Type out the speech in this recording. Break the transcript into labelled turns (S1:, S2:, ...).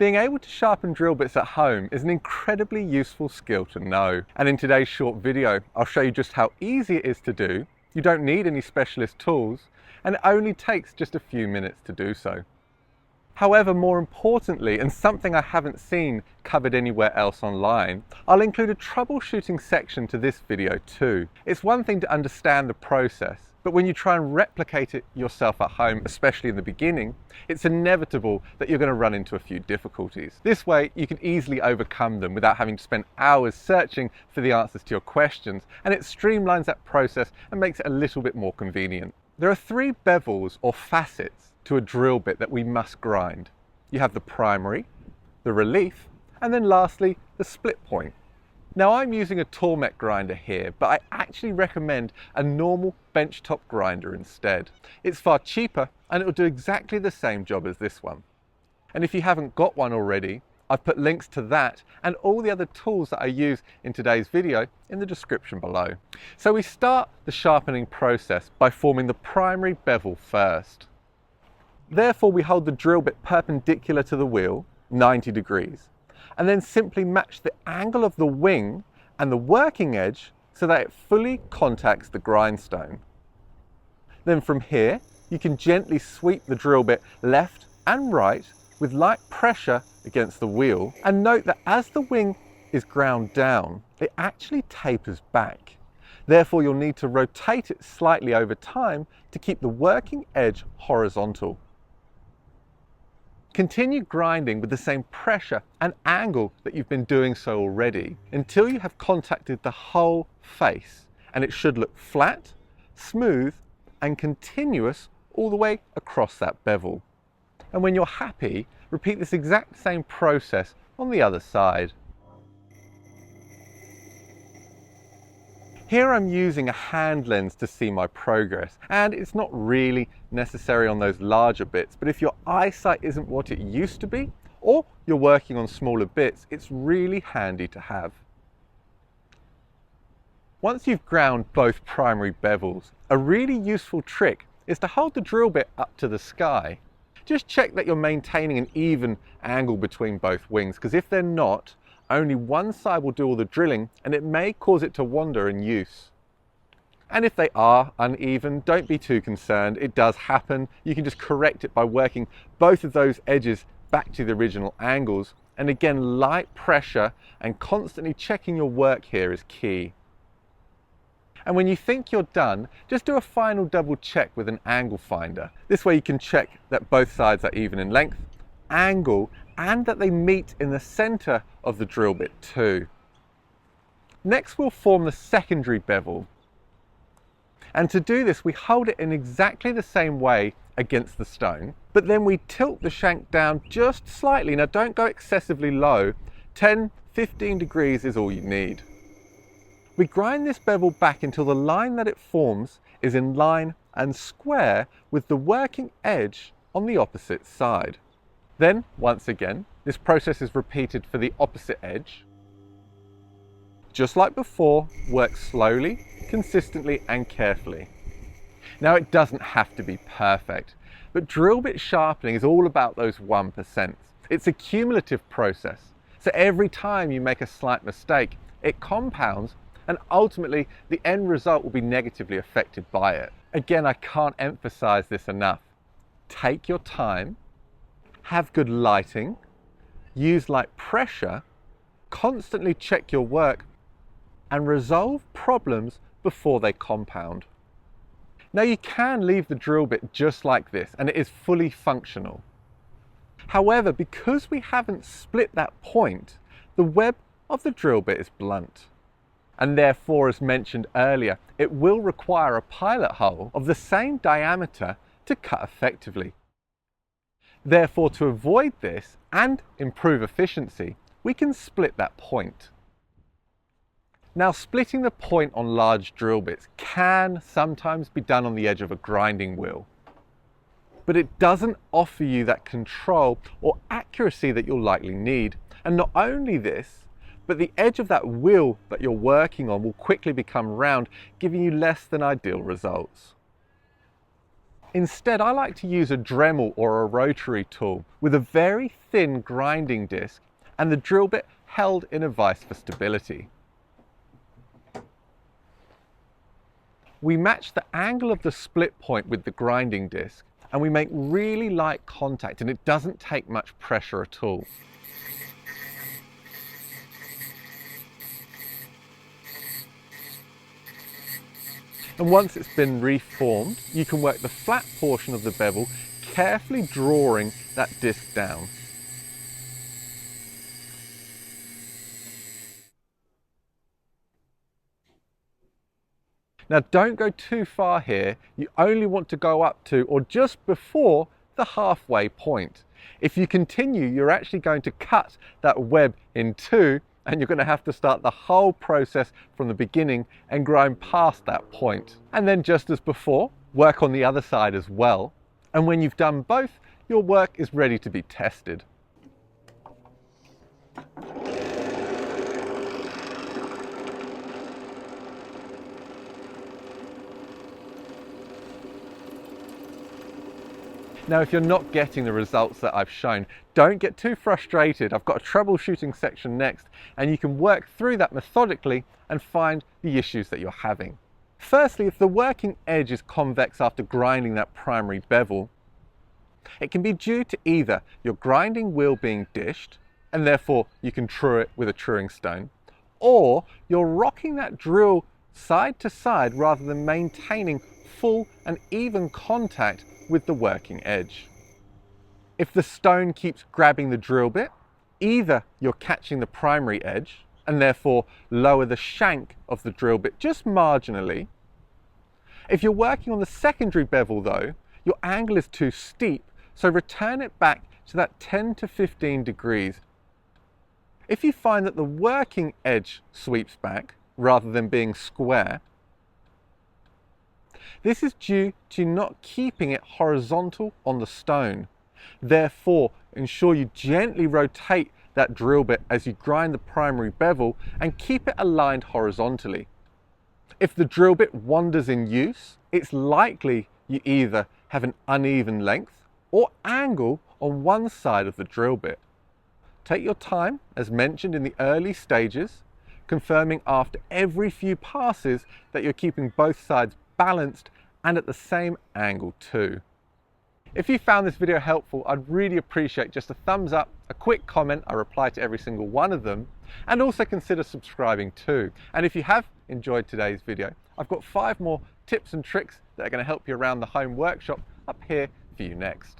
S1: Being able to sharpen drill bits at home is an incredibly useful skill to know. And in today's short video, I'll show you just how easy it is to do. You don't need any specialist tools, and it only takes just a few minutes to do so. However, more importantly, and something I haven't seen covered anywhere else online, I'll include a troubleshooting section to this video too. It's one thing to understand the process, but when you try and replicate it yourself at home, especially in the beginning, it's inevitable that you're going to run into a few difficulties. This way, you can easily overcome them without having to spend hours searching for the answers to your questions, and it streamlines that process and makes it a little bit more convenient. There are three bevels or facets to a drill bit that we must grind. You have the primary, the relief, and then lastly, the split point. Now I'm using a Tormek grinder here, but I actually recommend a normal benchtop grinder instead. It's far cheaper and it will do exactly the same job as this one. And if you haven't got one already, I've put links to that and all the other tools that I use in today's video in the description below. So we start the sharpening process by forming the primary bevel first. Therefore, we hold the drill bit perpendicular to the wheel, 90 degrees, and then simply match the angle of the wing and the working edge so that it fully contacts the grindstone. Then from here, you can gently sweep the drill bit left and right with light pressure against the wheel, and note that as the wing is ground down, it actually tapers back. Therefore, you'll need to rotate it slightly over time to keep the working edge horizontal. Continue grinding with the same pressure and angle that you've been doing so already until you have contacted the whole face, and it should look flat, smooth and continuous all the way across that bevel. And when you're happy, repeat this exact same process on the other side. Here I'm using a hand lens to see my progress, and it's not really necessary on those larger bits, but if your eyesight isn't what it used to be, or you're working on smaller bits, it's really handy to have. Once you've ground both primary bevels, a really useful trick is to hold the drill bit up to the sky. Just check that you're maintaining an even angle between both wings, because if they're not, only one side will do all the drilling and it may cause it to wander in use. And if they are uneven, don't be too concerned. It does happen. You can just correct it by working both of those edges back to the original angles. And again, light pressure and constantly checking your work here is key. And when you think you're done, just do a final double check with an angle finder. This way you can check that both sides are even in length, angle, and that they meet in the center of the drill bit too. Next, we'll form the secondary bevel. And to do this, we hold it in exactly the same way against the stone, but then we tilt the shank down just slightly. Now don't go excessively low. 10-15 degrees is all you need. We grind this bevel back until the line that it forms is in line and square with the working edge on the opposite side. Then, once again, this process is repeated for the opposite edge. Just like before, work slowly, consistently and carefully. Now, it doesn't have to be perfect, but drill bit sharpening is all about those 1%. It's a cumulative process, so every time you make a slight mistake, it compounds and ultimately the end result will be negatively affected by it. Again, I can't emphasize this enough. Take your time, have good lighting, use light pressure, constantly check your work, and resolve problems before they compound. Now you can leave the drill bit just like this and it is fully functional. However, because we haven't split that point, the web of the drill bit is blunt. And therefore, as mentioned earlier, it will require a pilot hole of the same diameter to cut effectively. Therefore, to avoid this and improve efficiency, we can split that point. Now, splitting the point on large drill bits can sometimes be done on the edge of a grinding wheel, but it doesn't offer you that control or accuracy that you'll likely need. And not only this, but the edge of that wheel that you're working on will quickly become round, giving you less than ideal results. Instead, I like to use a Dremel or a rotary tool with a very thin grinding disc and the drill bit held in a vise for stability. We match the angle of the split point with the grinding disc and we make really light contact, and it doesn't take much pressure at all. And once it's been reformed, you can work the flat portion of the bevel, carefully drawing that disc down. Now don't go too far here, you only want to go up to or just before the halfway point. If you continue, you're actually going to cut that web in two, and you're going to have to start the whole process from the beginning and grind past that point. And then just as before, work on the other side as well. And when you've done both, your work is ready to be tested. Now, if you're not getting the results that I've shown, don't get too frustrated. I've got a troubleshooting section next, and you can work through that methodically and find the issues that you're having. Firstly, if the working edge is convex after grinding that primary bevel, it can be due to either your grinding wheel being dished, and therefore you can true it with a truing stone, or you're rocking that drill side to side rather than maintaining full and even contact with the working edge. If the stone keeps grabbing the drill bit, either you're catching the primary edge and therefore lower the shank of the drill bit just marginally. If you're working on the secondary bevel though, your angle is too steep, so return it back to that 10 to 15 degrees. If you find that the working edge sweeps back rather than being square, this is due to not keeping it horizontal on the stone. Therefore, ensure you gently rotate that drill bit as you grind the primary bevel and keep it aligned horizontally. If the drill bit wanders in use, it's likely you either have an uneven length or angle on one side of the drill bit. Take your time, as mentioned in the early stages, confirming after every few passes that you're keeping both sides balanced and at the same angle too. If you found this video helpful, I'd really appreciate just a thumbs up, a quick comment. I reply to every single one of them, and also consider subscribing too. And if you have enjoyed today's video, I've got 5 more tips and tricks that are going to help you around the home workshop up here for you next.